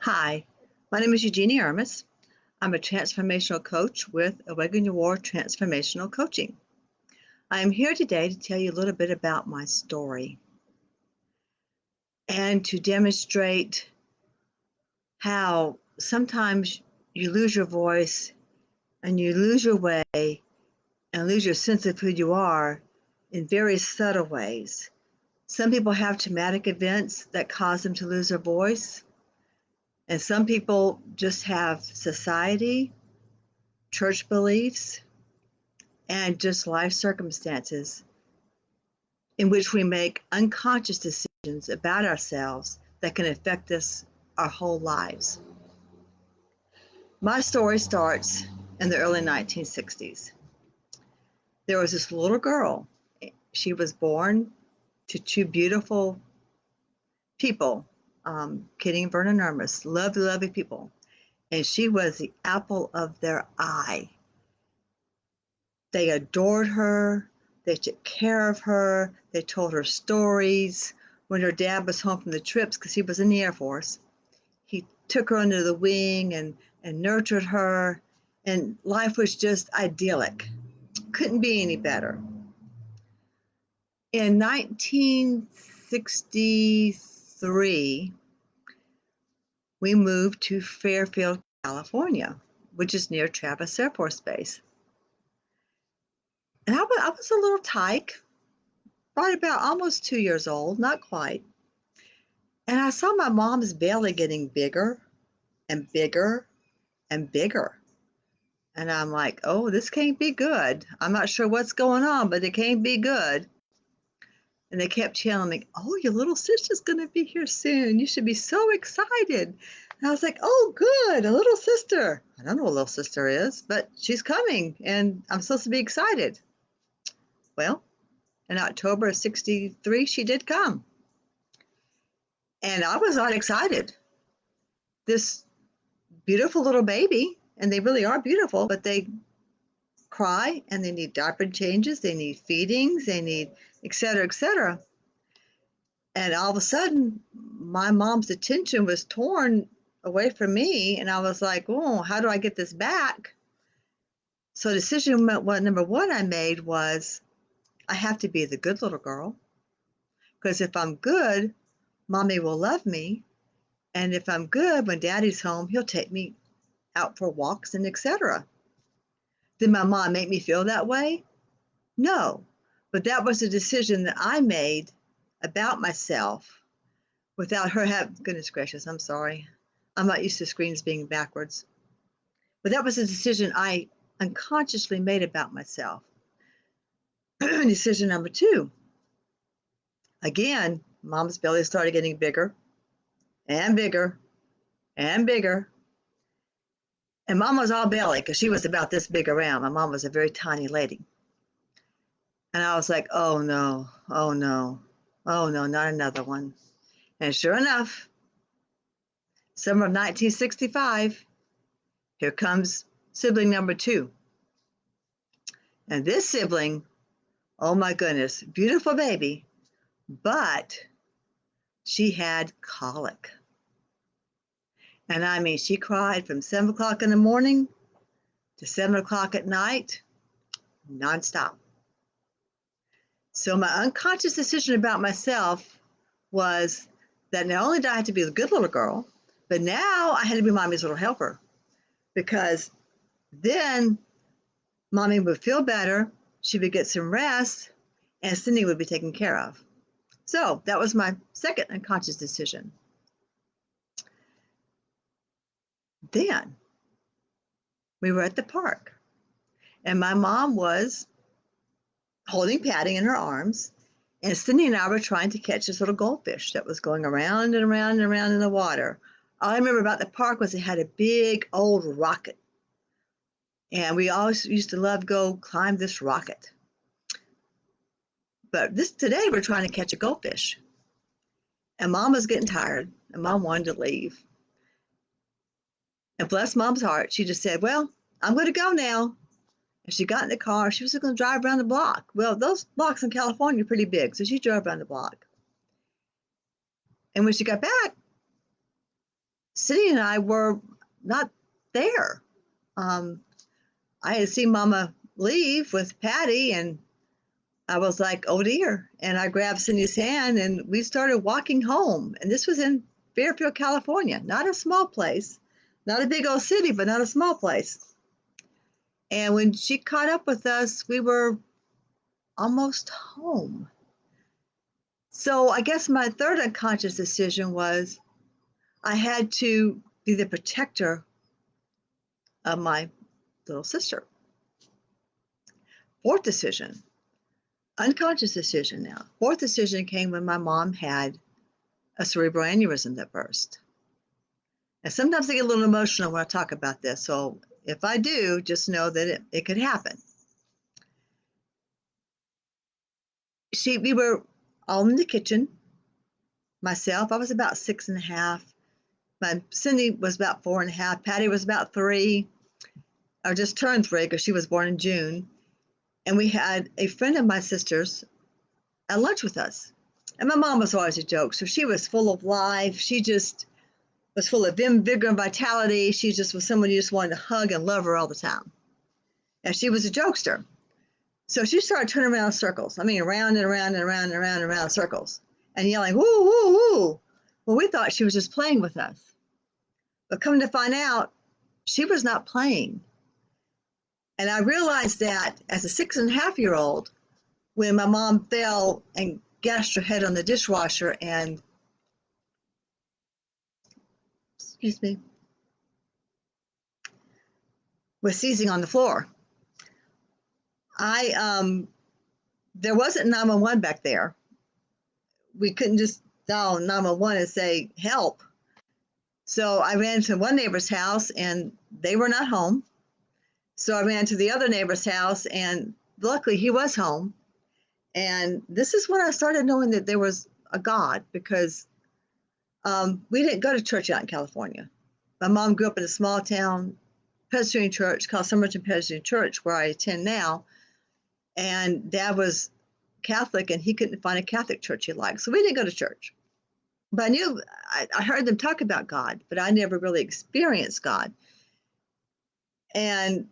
Hi, my name is Eugenie Ermis. I'm a transformational coach with Awaken Your War Transformational Coaching. I am here today to tell you a little bit about my story and to demonstrate how sometimes you lose your voice and you lose your way and lose your sense of who you are in very subtle ways. Some people have traumatic events that cause them to lose their voice, and some people just have society, church beliefs, and just life circumstances in which we make unconscious decisions about ourselves that can affect us our whole lives. My story starts in the early 1960s. There was this little girl. She was born to two beautiful people, Kitty and Vernon Ermis, lovely, lovely people. And she was the apple of their eye. They adored her. They took care of her. They told her stories. When her dad was home from the trips, because he was in the Air Force, he took her under the wing and nurtured her. And life was just idyllic. Couldn't be any better. In 1963, we moved to Fairfield, California, which is near Travis Air Force Base. And I was a little tyke, right about almost 2 years old, not quite. And I saw my mom's belly getting bigger and bigger and bigger. And I'm like, oh, this can't be good. I'm not sure what's going on, but it can't be good. And they kept telling me, oh, your little sister's going to be here soon. You should be so excited. And I was like, oh, good, a little sister. I don't know what a little sister is, but she's coming and I'm supposed to be excited. Well, in October of 63, she did come. And I was not excited. This beautiful little baby, and they really are beautiful, but they cry and they need diaper changes, they need feedings, they need et cetera, et cetera. And all of a sudden, my mom's attention was torn away from me, and I was like, oh, how do I get this back? So decision number one I made was I have to be the good little girl, because if I'm good, mommy will love me. And if I'm good, when daddy's home, he'll take me out for walks and et cetera. Did my mom make me feel that way? No. But that was a decision that I made about myself without her having, goodness gracious, I'm sorry. I'm not used to screens being backwards. But that was a decision I unconsciously made about myself. Decision number two. Again, mom's belly started getting bigger and bigger and bigger. And mom was all belly because she was about this big around. My mom was a very tiny lady. And I was like, oh no, oh no, oh no, not another one. And sure enough, summer of 1965, here comes sibling number two. And this sibling, oh my goodness, beautiful baby, but she had colic. And I mean, she cried from 7 o'clock in the morning to 7 o'clock at night, nonstop. So my unconscious decision about myself was that not only did I have to be the good little girl, but now I had to be mommy's little helper, because then mommy would feel better, she would get some rest, and Cindy would be taken care of. So that was my second unconscious decision. Then we were at the park, and my mom was holding Patty in her arms, and Cindy and I were trying to catch this little goldfish that was going around and around and around in the water. All I remember about the park was it had a big old rocket, and we always used to love to go climb this rocket. But today we're trying to catch a goldfish, and mom was getting tired, and mom wanted to leave. And bless mom's heart, she just said, well, I'm going to go now. And she got in the car. She was going to drive around the block. Well, those blocks in California are pretty big, so she drove around the block. And when she got back, Cindy and I were not there. Um, I had seen Mama leave with Patty, and I was like, oh dear. And I grabbed Cindy's hand and we started walking home. And this was in Fairfield, California, not a small place, not a big old city, but not a small place. And when she caught up with us, we were almost home. So I guess my third unconscious decision was I had to be the protector of my little sister. Fourth decision, unconscious decision now. Fourth decision came when my mom had a cerebral aneurysm that burst. And sometimes I get a little emotional when I talk about this. So if I do, just know that it could happen. We were all in the kitchen. Myself, I was about 6.5. My Cindy was about 4.5. Patty was about 3, or just turned 3 because she was born in June. And we had a friend of my sister's at lunch with us. And my mom was always a joke. So she was full of life. She just was full of vim, vigor, and vitality. She just was someone you just wanted to hug and love her all the time. And she was a jokester. So she started turning around in circles. I mean, around and around and around and around and around in circles and yelling, woo, woo, woo. Well, we thought she was just playing with us. But coming to find out, she was not playing. And I realized that as a 6.5-year-old, when my mom fell and gashed her head on the dishwasher and, excuse me, was seizing on the floor. There wasn't 911 back there. We couldn't just dial 911 and say, help. So I ran to one neighbor's house and they were not home. So I ran to the other neighbor's house and luckily he was home. And this is when I started knowing that there was a God because we didn't go to church out in California. My mom grew up in a small town Presbyterian church called Somerton Presbyterian Church, where I attend now. And Dad was Catholic and he couldn't find a Catholic church he liked. So we didn't go to church. But I heard them talk about God, but I never really experienced God. And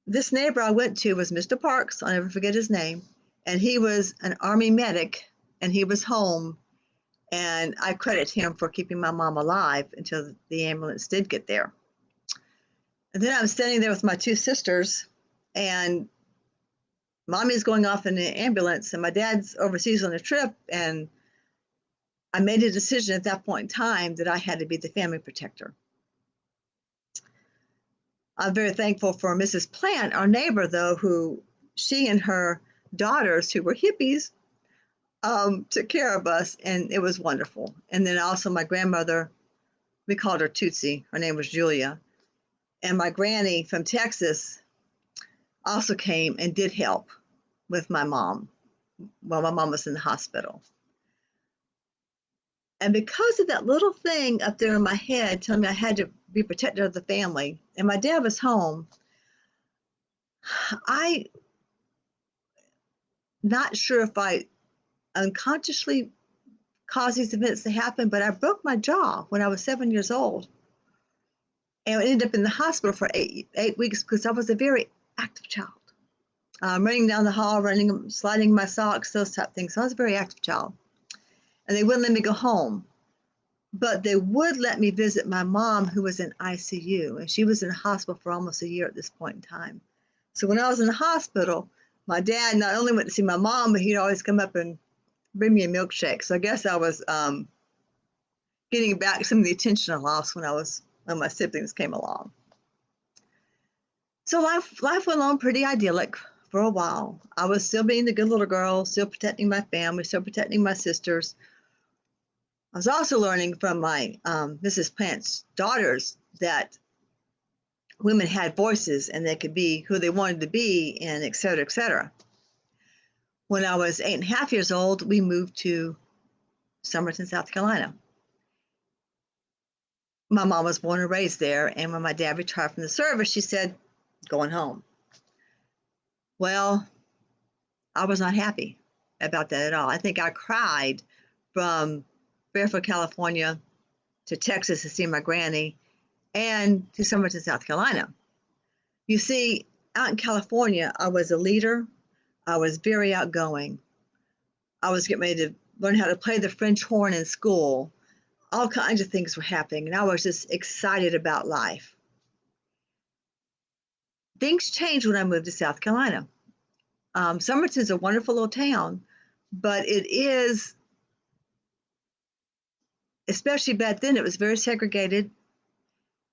this neighbor I went to was Mr. Parks. I'll never forget his name. And he was an Army medic and he was home. And I credit him for keeping my mom alive until the ambulance did get there. And then I'm standing there with my 2 sisters and mommy's going off in the ambulance and my dad's overseas on a trip. And I made a decision at that point in time that I had to be the family protector. I'm very thankful for Mrs. Plant, our neighbor, though, who she and her daughters, who were hippies, took care of us, and it was wonderful. And then also my grandmother, we called her Tootsie. Her name was Julia. And my granny from Texas also came and did help with my mom while my mom was in the hospital. And because of that little thing up there in my head telling me I had to be protector of the family, and my dad was home, I not sure if I unconsciously caused these events to happen, but I broke my jaw when I was 7 years old. And I ended up in the hospital for eight weeks because I was a very active child. Running down the hall, sliding my socks, those type of things. So I was a very active child. And they wouldn't let me go home. But they would let me visit my mom, who was in ICU. And she was in the hospital for almost a year at this point in time. So when I was in the hospital, my dad not only went to see my mom, but he'd always come up and bring me a milkshake. So I guess I was getting back some of the attention I lost when my siblings came along. So life went on pretty idyllic for a while. I was still being the good little girl, still protecting my family, still protecting my sisters. I was also learning from my Mrs. Plant's daughters that women had voices and they could be who they wanted to be, and et cetera, et cetera. When I was 8.5 years old, we moved to Somerton, South Carolina. My mom was born and raised there, and when my dad retired from the service, she said, going home. Well, I was not happy about that at all. I think I cried from Fairfield, California to Texas to see my granny and to Somerton, South Carolina. You see, out in California, I was a leader. I was very outgoing. I was getting ready to learn how to play the French horn in school. All kinds of things were happening, and I was just excited about life. Things changed when I moved to South Carolina. Somerton's a wonderful little town, but it is, especially back then, it was very segregated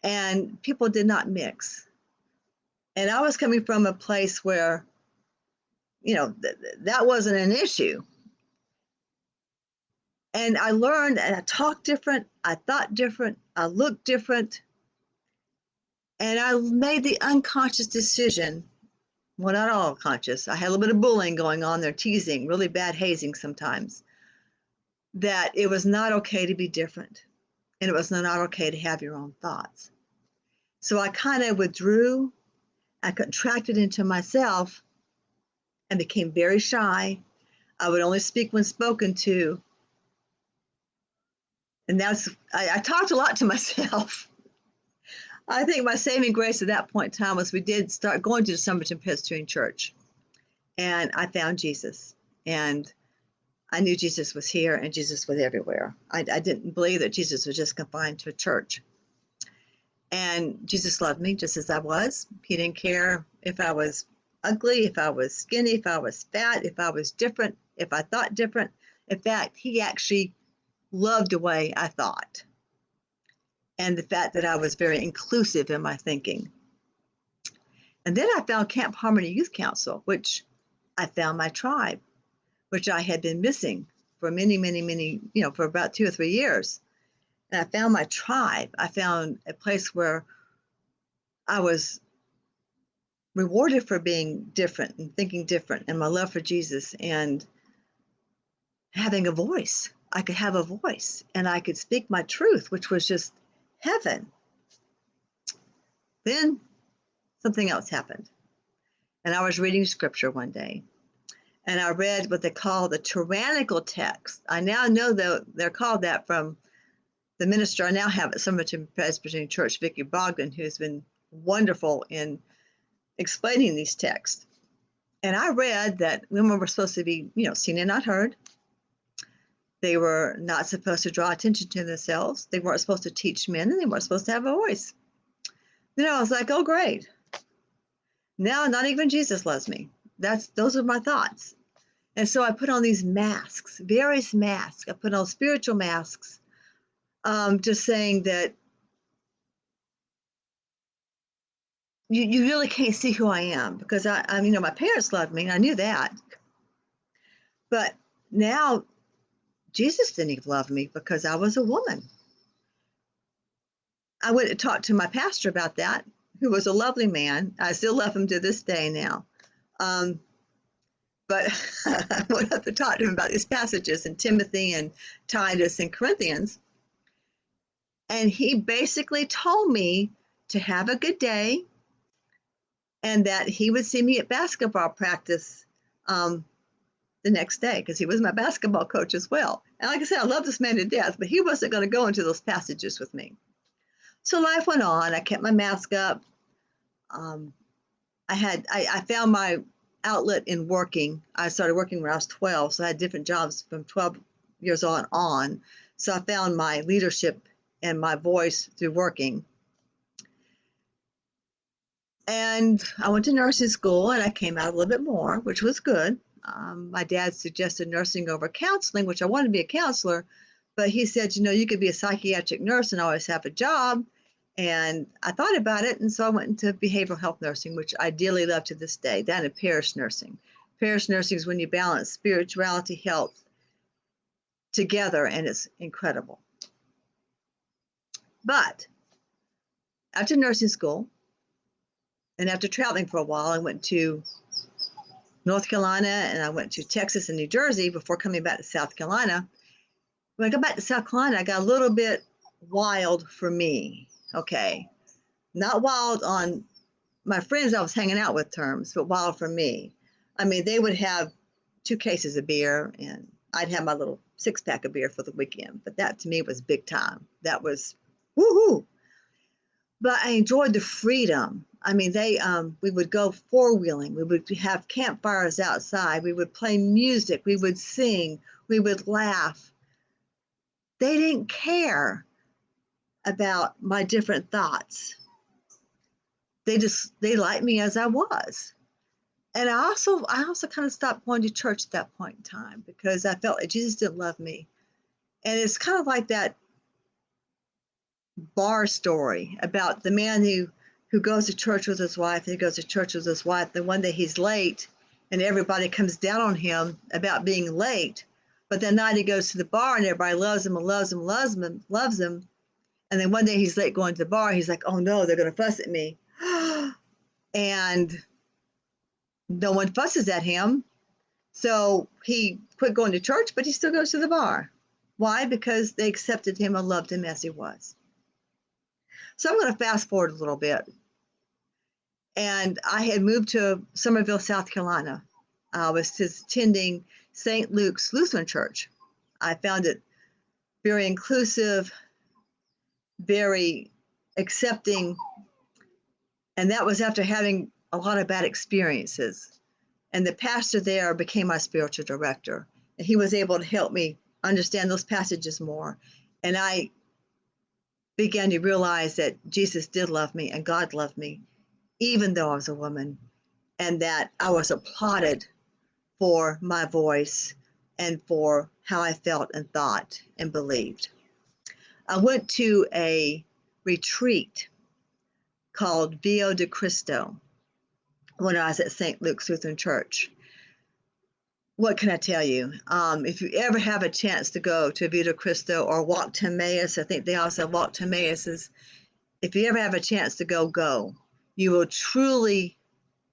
and people did not mix. And I was coming from a place where, that wasn't an issue. And I learned, and I talked different, I thought different, I looked different, and I made the unconscious decision. Well, not all conscious. I had a little bit of bullying going on there, teasing, really bad hazing sometimes, that it was not okay to be different. And it was not okay to have your own thoughts. So I kind of withdrew, I contracted into myself and became very shy. I would only speak when spoken to. And I talked a lot to myself. I think my saving grace at that point in time was we did start going to the Somerton Presbyterian Church. And I found Jesus. And I knew Jesus was here and Jesus was everywhere. I didn't believe that Jesus was just confined to a church. And Jesus loved me just as I was. He didn't care if I was ugly, if I was skinny, if I was fat, if I was different, if I thought different. In fact, he actually loved the way I thought. And the fact that I was very inclusive in my thinking. And then I found Camp Harmony Youth Council, which I found my tribe, which I had been missing for many, for about 2 or 3 years. And I found my tribe. I found a place where I was rewarded for being different and thinking different, and my love for Jesus and having a voice. I could have a voice and I could speak my truth, which was just heaven. Then something else happened. And I was reading scripture one day, and I read what they call the tyrannical text. I now know that they're called that from the minister I now have at Somerton Presbyterian Church, Vicki Bogdan, who's been wonderful in explaining these texts. And I read that women were supposed to be, seen and not heard. They were not supposed to draw attention to themselves. They weren't supposed to teach men, and they weren't supposed to have a voice. I was like, oh, great. Now, not even Jesus loves me. Those are my thoughts. And so I put on these masks, various masks. I put on spiritual masks, just saying that you really can't see who I am, because my parents loved me, and I knew that. But now Jesus didn't even love me because I was a woman. I went and talked to my pastor about that, who was a lovely man. I still love him to this day now. But I went up to talk to him about these passages in Timothy and Titus and Corinthians. And he basically told me to have a good day and that he would see me at basketball practice the next day, because he was my basketball coach as well. And like I said, I love this man to death, but he wasn't going to go into those passages with me. So life went on. I kept my mask up. I found my outlet in working. I started working when I was 12, so I had different jobs from 12 years on. So I found my leadership and my voice through working. And I went to nursing school, and I came out a little bit more, which was good. My dad suggested nursing over counseling, which I wanted to be a counselor, but he said, you could be a psychiatric nurse and always have a job. And I thought about it, and so I went into behavioral health nursing, which I dearly love to this day, down in parish nursing. Parish nursing is when you balance spirituality, health together, and it's incredible. But after nursing school, and after traveling for a while, I went to North Carolina, and I went to Texas and New Jersey before coming back to South Carolina. When I got back to South Carolina, I got a little bit wild for me. Okay. Not wild on my friends I was hanging out with terms, but wild for me. I mean, they would have 2 cases of beer, and I'd have my little six-pack of beer for the weekend. But that to me was big time. That was woohoo. But I enjoyed the freedom. I mean, we would go four-wheeling. We would have campfires outside. We would play music. We would sing. We would laugh. They didn't care about my different thoughts. They liked me as I was. And I also kind of stopped going to church at that point in time because I felt like Jesus didn't love me. And it's kind of like that bar story about the man who goes to church with his wife, and he goes to church with his wife, then one day he's late and everybody comes down on him about being late. But that night he goes to the bar and everybody loves him and loves him, loves him, loves him. And then one day he's late going to the bar. He's like, oh no, they're going to fuss at me. And no one fusses at him. So he quit going to church, but he still goes to the bar. Why? Because they accepted him and loved him as he was. So I'm going to fast forward a little bit. And I had moved to Summerville, South Carolina. I was attending St. Luke's Lutheran Church. I found it very inclusive, very accepting, and that was after having a lot of bad experiences. And the pastor there became my spiritual director, and he was able to help me understand those passages more. And I began to realize that Jesus did love me and God loved me, even though I was a woman, and that I was applauded for my voice and for how I felt and thought and believed. I went to a retreat called Via de Cristo when I was at St. Luke's Lutheran Church. What can I tell you? If you ever have a chance to go to Via de Cristo or walk to Emmaus, I think they also walk to Emmaus. If you ever have a chance to go. You will truly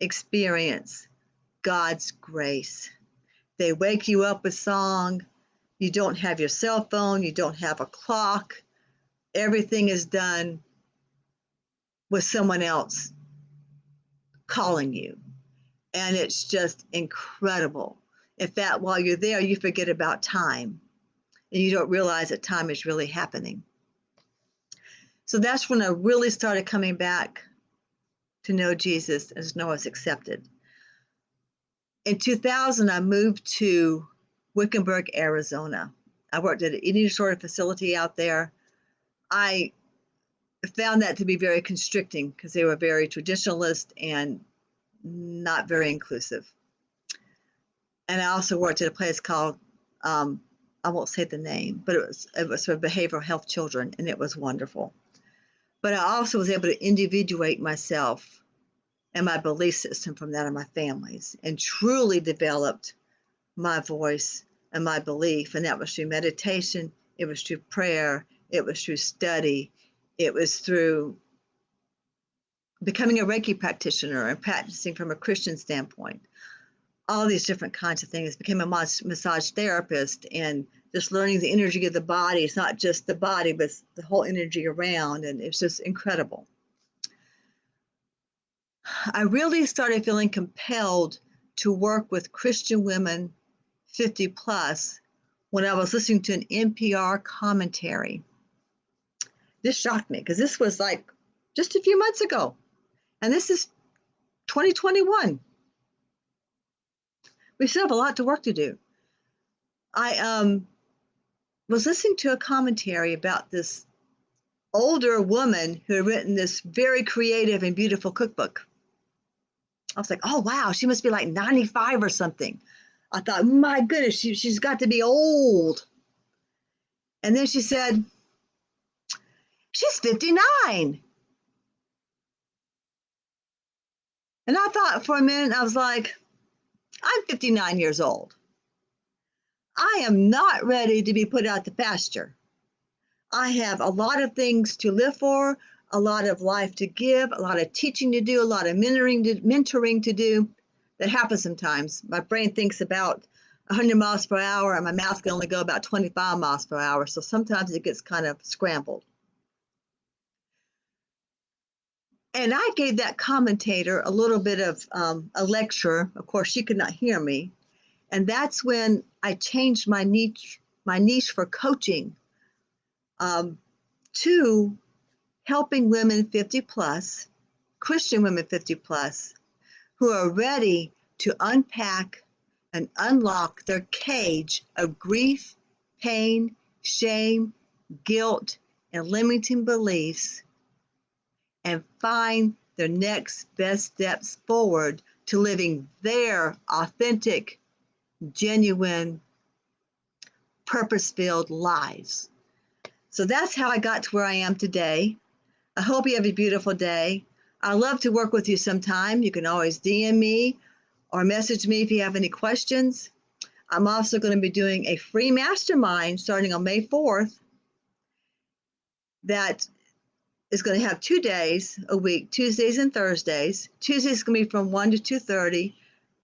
experience God's grace. They wake you up with song. You don't have your cell phone. You don't have a clock. Everything is done with someone else calling you. And it's just incredible. In fact, while you're there, you forget about time and you don't realize that time is really happening. So that's when I really started coming back to know Jesus and to know I was accepted. In 2000, I moved to Wickenburg, Arizona. I worked at an eating disorder facility out there. I found that to be very constricting because they were very traditionalist and not very inclusive. And I also worked at a place called, I won't say the name, but it was for behavioral health children, and it was wonderful. But I also was able to individuate myself and my belief system from that of my families and truly developed my voice and my belief. And that was through meditation, it was through prayer, it was through study, it was through becoming a Reiki practitioner and practicing from a Christian standpoint. All these different kinds of things. Became a massage therapist and just learning the energy of the body. It's not just the body, but it's the whole energy around. And it's just incredible. I really started feeling compelled to work with Christian women 50 plus when I was listening to an NPR commentary. This shocked me because this was like just a few months ago. And this is 2021. We still have a lot of work to do. I was listening to a commentary about this older woman who had written this very creative and beautiful cookbook. I was like, oh, wow, she must be like 95 or something. I thought, my goodness, she's got to be old. And then she said, she's 59. And I thought for a minute, I was like, I'm 59 years old. I am not ready to be put out to pasture. I have a lot of things to live for, a lot of life to give, a lot of teaching to do, a lot of mentoring to do. That happens sometimes. My brain thinks about 100 miles per hour and my mouth can only go about 25 miles per hour. So sometimes it gets kind of scrambled. And I gave that commentator a little bit of a lecture. Of course, she could not hear me. And that's when I changed my niche my niche for coaching, um, to helping women 50 plus, Christian women 50 plus, who are ready to unpack and unlock their cage of grief, pain, shame, guilt, and limiting beliefs and find their next best steps forward to living their authentic, genuine, purpose filled lives. So that's how I got to where I am today. I hope you have a beautiful day. I'd love to work with you sometime. You can always DM me or message me if you have any questions. I'm also going to be doing a free mastermind starting on May 4th that is going to have 2 days a week, Tuesdays and Thursdays. Tuesdays is going to be from 1 to 2:30.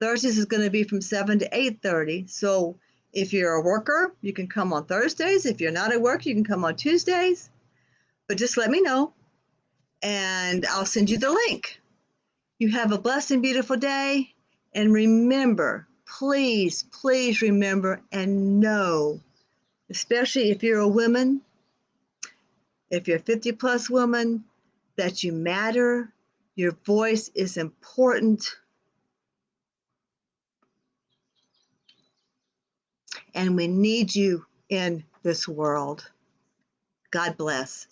Thursdays is going to be from 7 to 8:30. So if you're a worker, you can come on Thursdays. If you're not at work, you can come on Tuesdays. But just let me know and I'll send you the link. You have a blessed and beautiful day. And remember, please, please remember and know, especially if you're a woman, if you're a 50 plus woman, that you matter, your voice is important, and we need you in this world. God bless.